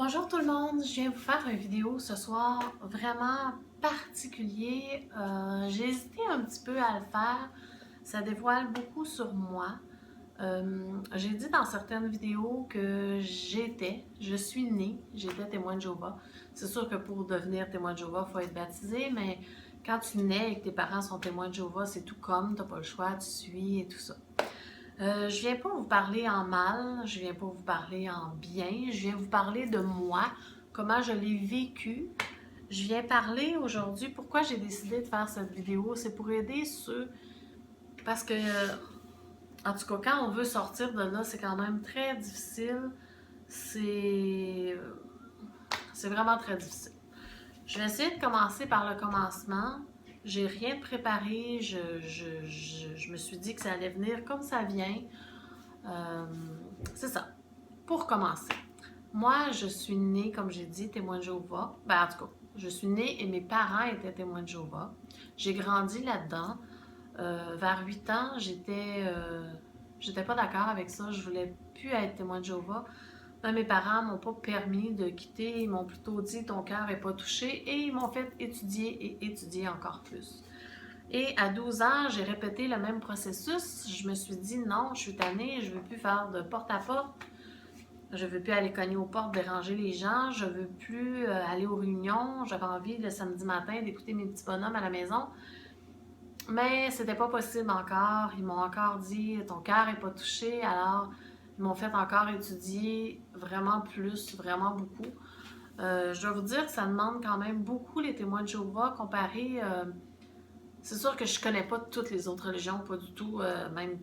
Bonjour tout le monde, je viens vous faire une vidéo ce soir vraiment particulier. J'ai hésité un petit peu à le faire, ça dévoile beaucoup sur moi. J'ai dit dans certaines vidéos que je suis née, j'étais témoin de Jéhovah. C'est sûr que pour devenir témoin de Jéhovah, il faut être baptisé, mais quand tu nais et que tes parents sont témoins de Jéhovah, c'est tout comme, t'as pas le choix, tu suis et tout ça. Je viens pas vous parler en mal, je viens pas vous parler en bien, je viens vous parler de moi, comment je l'ai vécu. Je viens parler aujourd'hui, pourquoi j'ai décidé de faire cette vidéo, c'est pour aider ceux, parce que, en tout cas, quand on veut sortir de là, c'est quand même très difficile, c'est c'est vraiment très difficile. Je vais essayer de commencer par le commencement. J'ai rien préparé, je me suis dit que ça allait venir comme ça vient. Euh, c'est ça. Pour commencer, moi, je suis née, comme j'ai dit, témoin de Jéhovah. Ben, en tout cas, je suis née et mes parents étaient témoins de Jéhovah. J'ai grandi là-dedans. Vers 8 ans, j'étais pas d'accord avec ça. Je voulais plus être témoin de Jéhovah. Mais mes parents m'ont pas permis de quitter. Ils m'ont plutôt dit ton cœur est pas touché et ils m'ont fait étudier et étudier encore plus. Et à 12 ans, j'ai répété le même processus. Je me suis dit non, je suis tannée, je veux plus faire de porte-à-porte. Je veux plus aller cogner aux portes, déranger les gens. Je veux plus aller aux réunions. J'avais envie le samedi matin d'écouter mes petits bonhommes à la maison. Mais c'était pas possible encore. Ils m'ont encore dit ton cœur est pas touché. Alors, ils m'ont fait encore étudier vraiment plus, vraiment beaucoup. Je dois vous dire que ça demande quand même beaucoup les témoins de Jéhovah comparé. C'est sûr que je connais pas toutes les autres religions, pas du tout, même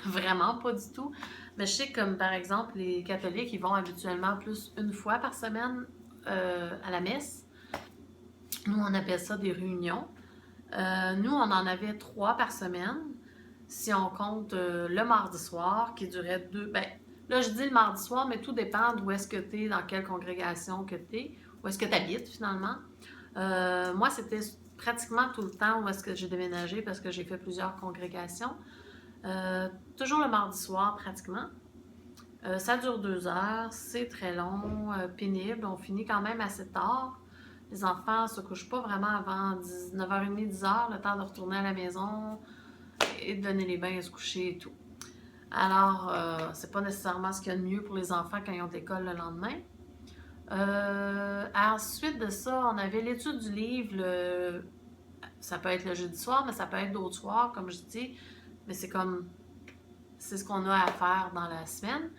vraiment pas du tout. Mais je sais que, comme par exemple, les catholiques, ils vont habituellement plus une fois par semaine à la messe. Nous, on appelle ça des réunions. Nous, on en avait 3 par semaine. Si on compte le mardi soir, qui durait 2. Ben, là, je dis le mardi soir, mais tout dépend d'où est-ce que tu es, dans quelle congrégation que tu es, où est-ce que tu habites finalement. Moi, c'était pratiquement tout le temps où est-ce que j'ai déménagé parce que j'ai fait plusieurs congrégations. Toujours le mardi soir, pratiquement. Ça dure 2 heures, c'est très long, pénible. On finit quand même assez tard. Les enfants ne se couchent pas vraiment avant 9h30, 10h, le temps de retourner à la maison et de donner les bains et se coucher et tout. Alors, c'est pas nécessairement ce qu'il y a de mieux pour les enfants quand ils ont de l'école le lendemain. Ensuite de ça, on avait l'étude du livre. Ça peut être le jeudi soir, mais ça peut être d'autres soirs, comme je dis. Mais c'est ce qu'on a à faire dans la semaine.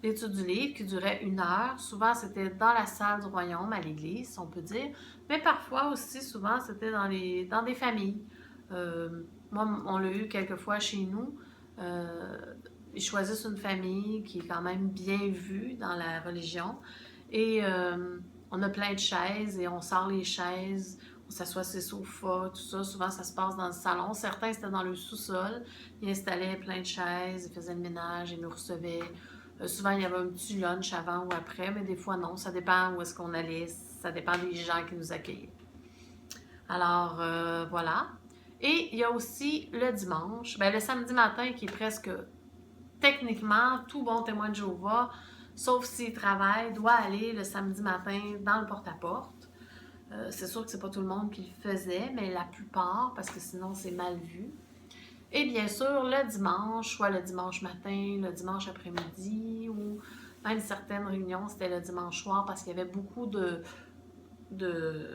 L'étude du livre qui durait 1 heure. Souvent, c'était dans la salle du royaume, à l'église, si on peut dire. Mais parfois aussi, souvent, c'était dans des familles. Moi, on l'a eu quelques fois chez nous. Euh, Ils choisissent une famille qui est quand même bien vue dans la religion. Et on a plein de chaises et on sort les chaises, on s'assoit sur les sofas, tout ça. Souvent, ça se passe dans le salon. Certains, c'était dans le sous-sol. Ils installaient plein de chaises, ils faisaient le ménage, ils nous recevaient. Souvent, il y avait un petit lunch avant ou après, mais des fois, non. Ça dépend où est-ce qu'on allait. Ça dépend des gens qui nous accueillaient. Alors, voilà. Et il y a aussi le dimanche, ben, le samedi matin qui est presque techniquement tout bon témoin de Jéhovah, sauf s'il travaille, doit aller le samedi matin dans le porte-à-porte. C'est sûr que c'est pas tout le monde qui le faisait, mais la plupart, parce que sinon c'est mal vu. Et bien sûr, le dimanche, soit le dimanche matin, le dimanche après-midi, ou même certaines réunions, c'était le dimanche soir parce qu'il y avait beaucoup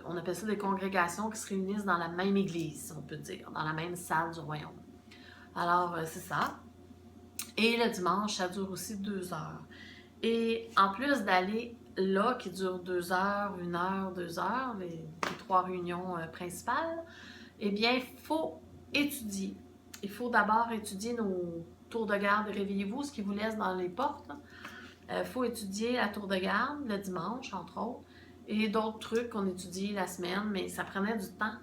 on appelle ça des congrégations qui se réunissent dans la même église, on peut dire, dans la même salle du royaume. Alors, c'est ça. Et le dimanche, ça dure aussi 2 heures. Et en plus d'aller là, qui dure 2 heures, 1 heure, 2 heures, les 3 réunions principales, eh bien, il faut étudier. Il faut d'abord étudier nos tours de garde et réveillez-vous, ce qui vous laisse dans les portes. Il faut étudier la tour de garde le dimanche, entre autres, et d'autres trucs qu'on étudie la semaine, mais ça prenait du temps.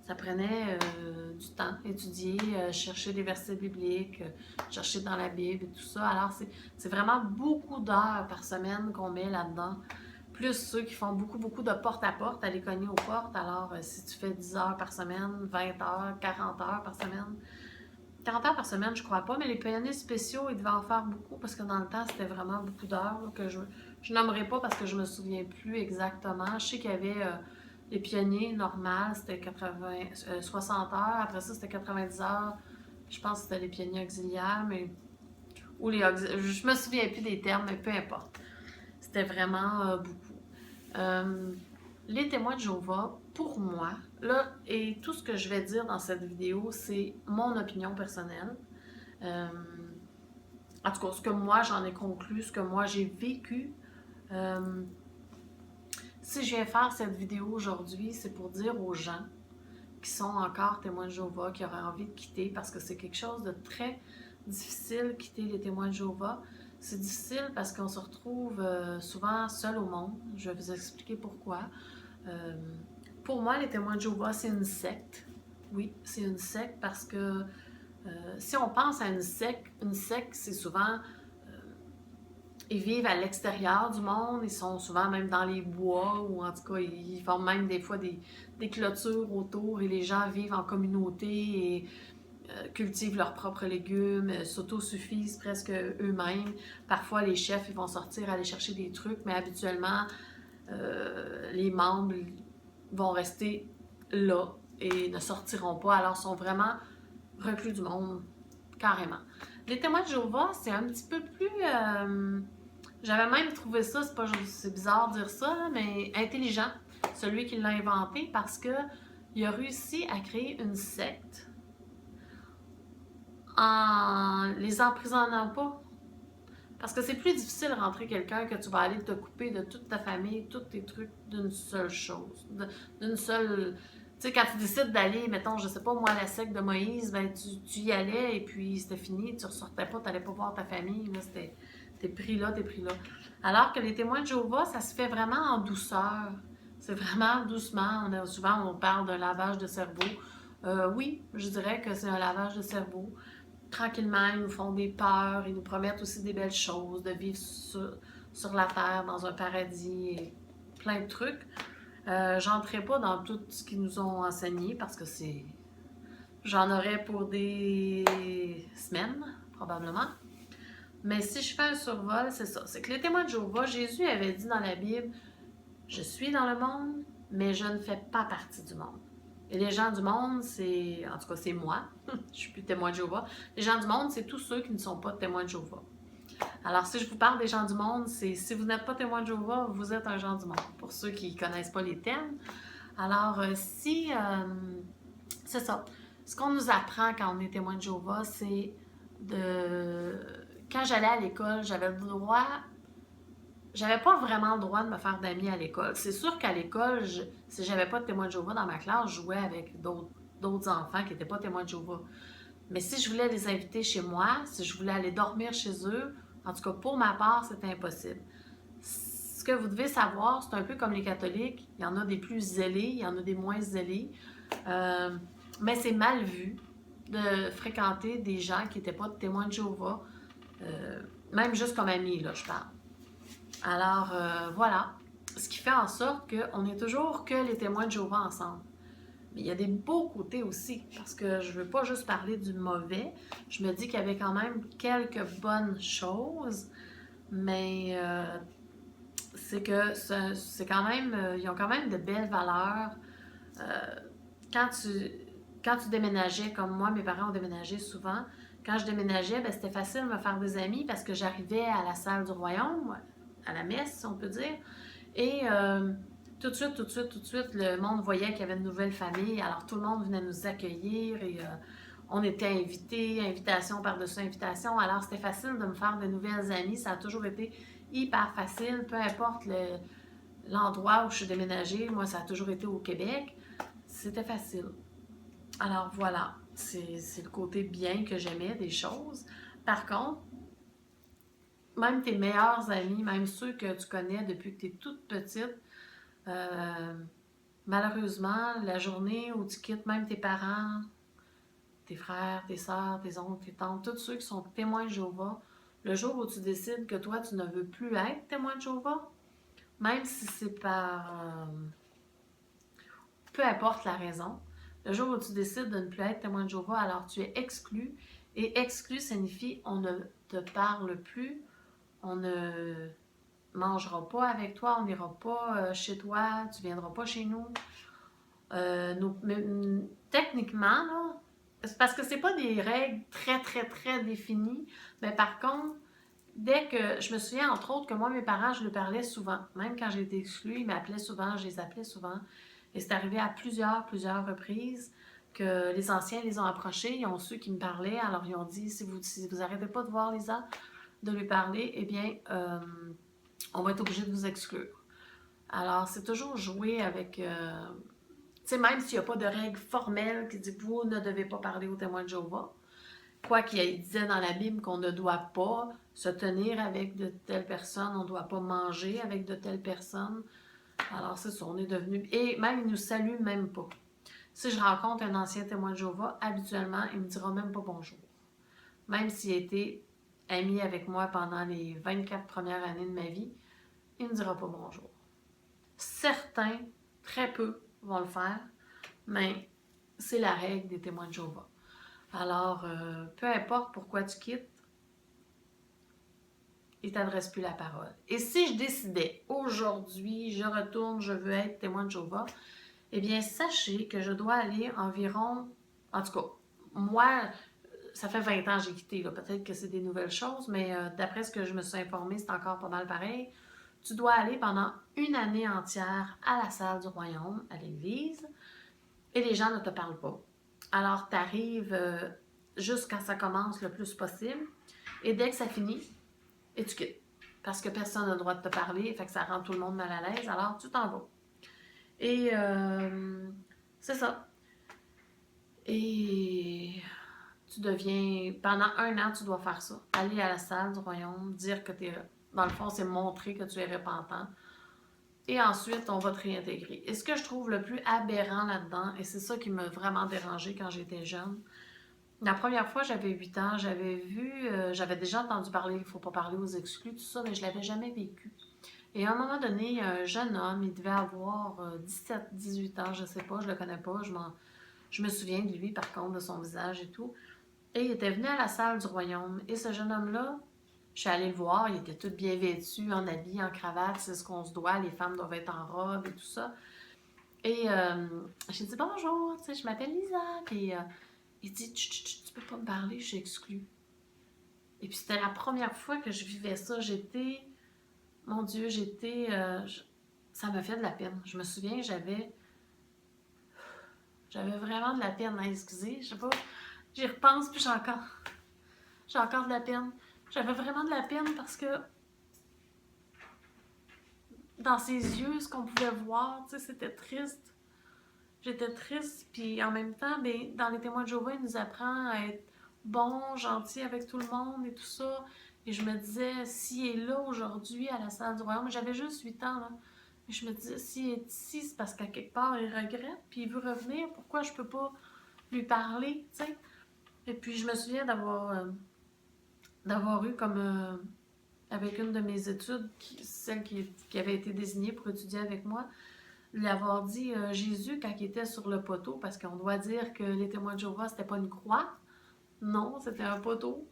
Ça prenait du temps, étudier, chercher des versets bibliques, chercher dans la Bible et tout ça. Alors, c'est vraiment beaucoup d'heures par semaine qu'on met là-dedans. Plus ceux qui font beaucoup, beaucoup de porte-à-porte, aller cogner aux portes. Alors, si tu fais 10 heures par semaine, 20 heures, 40 heures par semaine, 40 heures par semaine, je crois pas, mais les pionniers spéciaux, ils devaient en faire beaucoup parce que dans le temps, c'était vraiment beaucoup d'heures là, que je nommerai pas parce que je me souviens plus exactement. Je sais qu'il y avait les pionniers normales, c'était 60 heures. Après ça, c'était 90 heures. Je pense que c'était les pionniers auxiliaires, mais ou les je me souviens plus des termes, mais peu importe. C'était vraiment beaucoup. Euh, les témoins de Jéhovah, pour moi, là, et tout ce que je vais dire dans cette vidéo, c'est mon opinion personnelle. Euh, en tout cas, ce que moi j'en ai conclu, ce que moi j'ai vécu. Euh, si je viens faire cette vidéo aujourd'hui, c'est pour dire aux gens qui sont encore témoins de Jéhovah, qui auraient envie de quitter, parce que c'est quelque chose de très difficile, quitter les témoins de Jéhovah. C'est difficile parce qu'on se retrouve souvent seul au monde. Je vais vous expliquer pourquoi. Euh, pour moi, les témoins de Jéhovah, c'est une secte. Oui, c'est une secte parce que si on pense à une secte, c'est souvent ils vivent à l'extérieur du monde, ils sont souvent même dans les bois ou en tout cas, ils font même des fois des clôtures autour et les gens vivent en communauté et cultivent leurs propres légumes, s'autosuffisent presque eux-mêmes. Parfois, les chefs, ils vont sortir aller chercher des trucs, mais habituellement, les membres vont rester là et ne sortiront pas. Alors, sont vraiment reclus du monde, carrément. Les témoins de Jéhovah, c'est un petit peu plus... j'avais même trouvé ça, c'est bizarre de dire ça, mais intelligent, celui qui l'a inventé, parce que il a réussi à créer une secte en les emprisonnant pas. Parce que c'est plus difficile de rentrer quelqu'un que tu vas aller te couper de toute ta famille, tous tes trucs d'une seule chose, d'une seule... Tu sais, quand tu décides d'aller, mettons, je sais pas, moi, à la secte de Moïse, ben tu y allais et puis c'était fini, tu ressortais pas, tu n'allais pas voir ta famille, là, c'était... T'es pris là, t'es pris là. Alors que les témoins de Jéhovah, ça se fait vraiment en douceur. C'est vraiment doucement. Souvent, on parle d'un lavage de cerveau. Oui, je dirais que c'est un lavage de cerveau. Tranquillement, ils nous font des peurs, ils nous promettent aussi des belles choses, de vivre sur la terre, dans un paradis, et plein de trucs. J'entrerai pas dans tout ce qu'ils nous ont enseigné parce que c'est... J'en aurais pour des semaines, probablement. Mais si je fais un survol, c'est ça. C'est que les témoins de Jéhovah, Jésus avait dit dans la Bible, je suis dans le monde, mais je ne fais pas partie du monde. Et les gens du monde, c'est... En tout cas, c'est moi. Je suis plus témoin de Jéhovah. Les gens du monde, c'est tous ceux qui ne sont pas témoins de Jéhovah. Alors, si je vous parle des gens du monde, c'est si vous n'êtes pas témoin de Jéhovah, vous êtes un gens du monde. Pour ceux qui ne connaissent pas les termes. Alors, c'est ça. Ce qu'on nous apprend quand on est témoin de Jéhovah, c'est de... Quand j'allais à l'école, j'avais le droit... J'avais pas vraiment le droit de me faire d'amis à l'école. C'est sûr qu'à l'école, si j'avais pas de témoin de Jéhovah dans ma classe, je jouais avec d'autres enfants qui n'étaient pas témoins de Jéhovah. Mais si je voulais les inviter chez moi, si je voulais aller dormir chez eux, en tout cas pour ma part, c'était impossible. Ce que vous devez savoir, c'est un peu comme les catholiques. Il y en a des plus zélés, il y en a des moins zélés. Mais c'est mal vu de fréquenter des gens qui n'étaient pas témoins de Jéhovah. Même juste comme amis, là, je parle. Alors, voilà. Ce qui fait en sorte qu'on n'est toujours que les témoins de Jéhovah ensemble. Mais il y a des beaux côtés aussi, parce que je ne veux pas juste parler du mauvais. Je me dis qu'il y avait quand même quelques bonnes choses, mais c'est que c'est quand même, ils ont quand même de belles valeurs. Euh, quand tu déménageais, comme moi, mes parents ont déménagé souvent, quand je déménageais, ben, c'était facile de me faire des amis parce que j'arrivais à la salle du royaume, à la messe, si on peut dire, et tout de suite, le monde voyait qu'il y avait une nouvelle famille, alors tout le monde venait nous accueillir et on était invités, invitation par-dessus invitation, alors c'était facile de me faire de nouvelles amies, ça a toujours été hyper facile, peu importe l'endroit où je suis déménagée, moi ça a toujours été au Québec, c'était facile. Alors voilà, c'est le côté bien que j'aimais des choses. Par contre, même tes meilleurs amis, même ceux que tu connais depuis que tu es toute petite, euh, malheureusement, la journée où tu quittes même tes parents, tes frères, tes soeurs, tes oncles, tes tantes, tous ceux qui sont témoins de Jéhovah, le jour où tu décides que toi, tu ne veux plus être témoin de Jéhovah, même si c'est par... peu importe la raison, le jour où tu décides de ne plus être témoin de Jéhovah, alors tu es exclu Et exclu signifie on ne te parle plus, on ne mangera pas avec toi, on n'ira pas chez toi, tu viendras pas chez nous. Techniquement, là, c'est parce que c'est pas des règles très, très, très définies, mais par contre, dès que, je me souviens entre autres que moi, mes parents, je leur parlais souvent. Même quand j'ai été exclue, ils m'appelaient souvent, je les appelais souvent. Et c'est arrivé à plusieurs reprises que les anciens les ont approchés, ils ont su qu'ils me parlaient, alors ils ont dit, si vous arrêtez pas de voir Lisa, de lui parler, eh bien, on va être obligé de vous exclure. Alors, c'est toujours jouer avec... tu sais, même s'il n'y a pas de règle formelle qui dit que vous ne devez pas parler aux témoins de Jéhovah, quoi qu'il disait dans la Bible qu'on ne doit pas se tenir avec de telles personnes, on ne doit pas manger avec de telles personnes. Alors, c'est ça, on est devenu... Et même, il ne nous salue même pas. Si je rencontre un ancien témoin de Jéhovah, habituellement, il ne me dira même pas bonjour. Même s'il a été ami avec moi pendant les 24 premières années de ma vie, il ne me dira pas bonjour. Certains, très peu, vont le faire, mais c'est la règle des témoins de Jéhovah. Alors, peu importe pourquoi tu quittes, il ne t'adresse plus la parole. Et si je décidais, aujourd'hui, je retourne, je veux être témoin de Jéhovah, eh bien, sachez que je dois aller environ, en tout cas, moi, ça fait 20 ans que j'ai quitté, peut-être que c'est des nouvelles choses, mais d'après ce que je me suis informée, c'est encore pas mal pareil. Tu dois aller pendant une année entière à la salle du royaume, à l'église, et les gens ne te parlent pas. Alors, tu arrives juste quand ça commence le plus possible, et dès que ça finit, et tu quittes. Parce que personne n'a le droit de te parler, fait que ça rend tout le monde mal à l'aise, alors tu t'en vas. Et c'est ça. Et tu deviens, pendant un an, tu dois faire ça. Aller à la salle du royaume, dire que tu es, dans le fond, c'est montrer que tu es repentant. Et ensuite, on va te réintégrer. Et ce que je trouve le plus aberrant là-dedans, et c'est ça qui m'a vraiment dérangée quand j'étais jeune, la première fois, j'avais 8 ans, j'avais vu, j'avais déjà entendu parler, il ne faut pas parler aux exclus, tout ça, mais je ne l'avais jamais vécu. Et à un moment donné, un jeune homme, il devait avoir 17, 18 ans, je ne sais pas, je ne le connais pas, je me souviens de lui par contre, de son visage et tout. Et il était venu à la salle du royaume. Et ce jeune homme-là, je suis allée le voir, il était tout bien vêtu, en habit, en cravate, c'est ce qu'on se doit, les femmes doivent être en robe et tout ça. Et j'ai dit bonjour, tu sais, je m'appelle Lisa. Puis il dit, tu peux pas me parler, je suis exclue. Et puis c'était la première fois que je vivais ça. Mon Dieu, ça m'a fait de la peine. Je me souviens, j'avais vraiment de la peine à excuser. Je sais pas, j'y repense, puis j'ai encore de la peine. J'avais vraiment de la peine parce que dans ses yeux, ce qu'on pouvait voir, tu sais, c'était triste. J'étais triste, puis en même temps, ben, dans les témoins de Jéhovah, il nous apprend à être bon, gentil avec tout le monde et tout ça. Et je me disais, s'il est là aujourd'hui à la salle du royaume, j'avais juste 8 ans, là. Et je me disais, s'il est ici, c'est parce qu'à quelque part, il regrette, puis il veut revenir. Pourquoi je peux pas lui parler, tu sais? Et puis je me souviens d'avoir eu comme avec une de mes études, celle qui avait été désignée pour étudier avec moi, lui avoir dit Jésus quand il était sur le poteau, parce qu'on doit dire que les témoins de Jéhovah, c'était pas une croix. Non, c'était un poteau.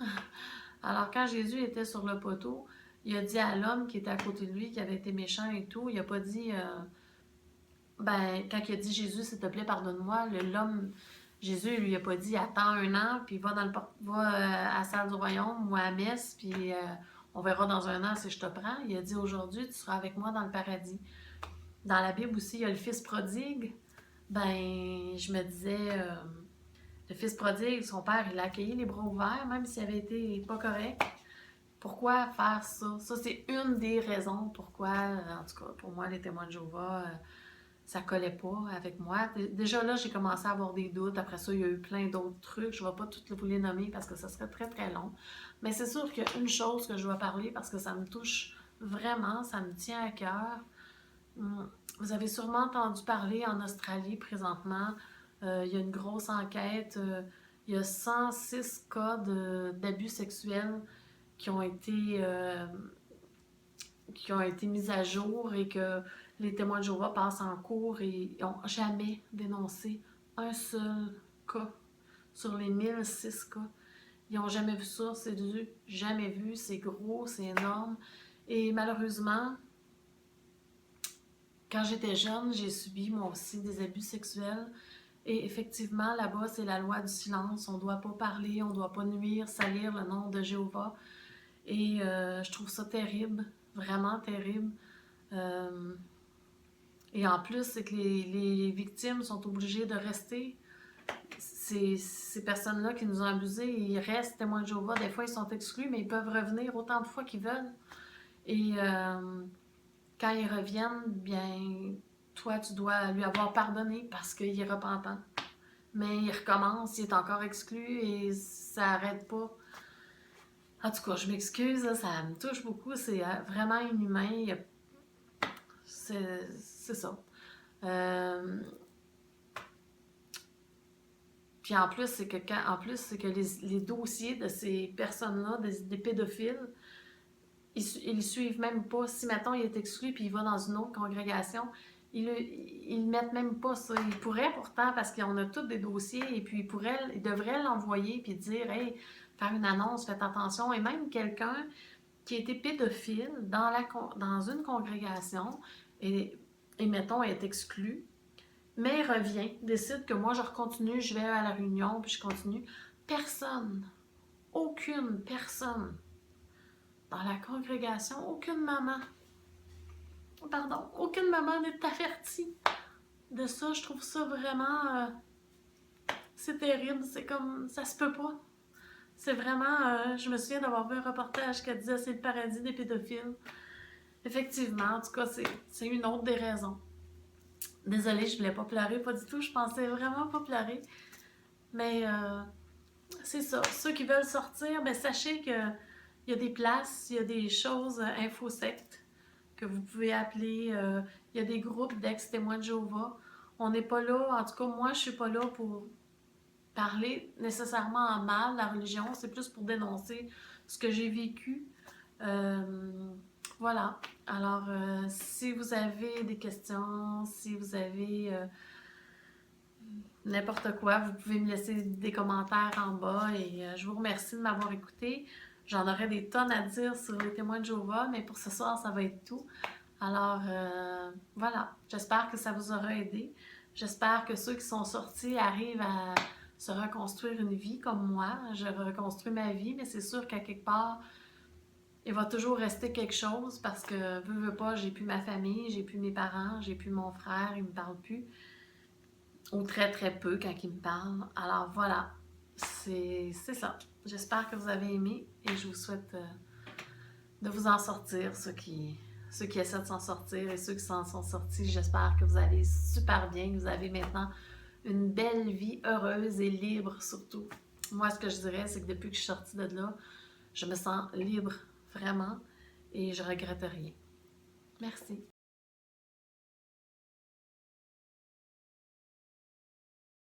Alors quand Jésus était sur le poteau, il a dit à l'homme qui était à côté de lui, qui avait été méchant et tout, il a pas dit ben, quand il a dit Jésus, s'il te plaît, pardonne-moi, l'homme, Jésus, il lui a pas dit attends un an, puis va à la salle du royaume ou à la messe, puis on verra dans un an si je te prends. Il a dit aujourd'hui, tu seras avec moi dans le paradis. Dans la Bible aussi, il y a le fils prodigue. Ben, je me disais, le fils prodigue, son père, il l'a accueilli les bras ouverts, même s'il avait été pas correct. Pourquoi faire ça? Ça, c'est une des raisons pourquoi, en tout cas, pour moi, les témoins de Jéhovah, ça collait pas avec moi. Déjà là, j'ai commencé à avoir des doutes. Après ça, il y a eu plein d'autres trucs. Je ne vais pas toutes vous les nommer parce que ça serait très, très long. Mais c'est sûr qu'il y a une chose que je dois parler parce que ça me touche vraiment, ça me tient à cœur. Vous avez sûrement entendu parler en Australie présentement. Il y a une grosse enquête. Il y a 106 cas d'abus sexuels qui ont été mis à jour et que les témoins de Jéhovah passent en cours et n'ont jamais dénoncé un seul cas sur les 1006 cas. Ils n'ont jamais vu ça, c'est du jamais vu, c'est gros, c'est énorme. Et malheureusement, quand j'étais jeune, j'ai subi moi aussi des abus sexuels. Et effectivement, là-bas, c'est la loi du silence. On ne doit pas parler, on ne doit pas nuire, salir le nom de Jéhovah. Et je trouve ça terrible, vraiment terrible. Euh, et en plus, c'est que les victimes sont obligées de rester. Ces personnes-là qui nous ont abusés, ils restent témoins de Jéhovah. Des fois, ils sont exclus, mais ils peuvent revenir autant de fois qu'ils veulent. Et quand ils reviennent, bien, toi, tu dois lui avoir pardonné parce qu'il est repentant. Mais il recommence, il est encore exclu et ça n'arrête pas. En tout cas, je m'excuse, ça me touche beaucoup, c'est vraiment inhumain. C'est ça. Euh, Puis en plus, c'est que les dossiers de ces personnes-là, des pédophiles, ils suivent même pas. Si, mettons, il est exclu puis il va dans une autre congrégation, ils mettent même pas ça. Ils pourraient pourtant, parce qu'on a tous des dossiers, et puis ils devraient l'envoyer puis dire, hey, faire une annonce, faites attention. Et même quelqu'un qui a été pédophile dans une congrégation, et mettons, est exclu, mais revient, décide que moi, je continue, je vais à la réunion, puis je continue. Personne, aucune personne dans la congrégation, aucune maman n'est avertie de ça. Je trouve ça vraiment... c'est terrible, c'est comme... ça se peut pas. C'est vraiment... je me souviens d'avoir vu un reportage qui disait c'est le paradis des pédophiles. Effectivement, en tout cas, c'est une autre des raisons. Désolée, je voulais pas pleurer, pas du tout. Je pensais vraiment pas pleurer. Mais c'est ça. Ceux qui veulent sortir, ben sachez qu'il y a des places, il y a des choses infosectes que vous pouvez appeler. Il y a des groupes d'ex-témoins de Jéhovah. On n'est pas là, en tout cas, moi, je suis pas là pour parler nécessairement en mal de la religion. C'est plus pour dénoncer ce que j'ai vécu. Voilà. Alors, si vous avez des questions, si vous avez n'importe quoi, vous pouvez me laisser des commentaires en bas et je vous remercie de m'avoir écouté. J'en aurais des tonnes à dire sur les témoins de Jéhovah, mais pour ce soir, ça va être tout. Alors, voilà. J'espère que ça vous aura aidé. J'espère que ceux qui sont sortis arrivent à se reconstruire une vie comme moi. Je reconstruis ma vie, mais c'est sûr qu'à quelque part, il va toujours rester quelque chose parce que, veux pas, j'ai plus ma famille, j'ai plus mes parents, j'ai plus mon frère, il me parle plus. Ou très très peu quand il me parle. Alors voilà, c'est ça. J'espère que vous avez aimé et je vous souhaite de vous en sortir, ceux qui essaient de s'en sortir et ceux qui s'en sont sortis. J'espère que vous allez super bien, que vous avez maintenant une belle vie heureuse et libre surtout. Moi, ce que je dirais, c'est que depuis que je suis sortie de là, je me sens libre, vraiment, et je regrette rien. Merci.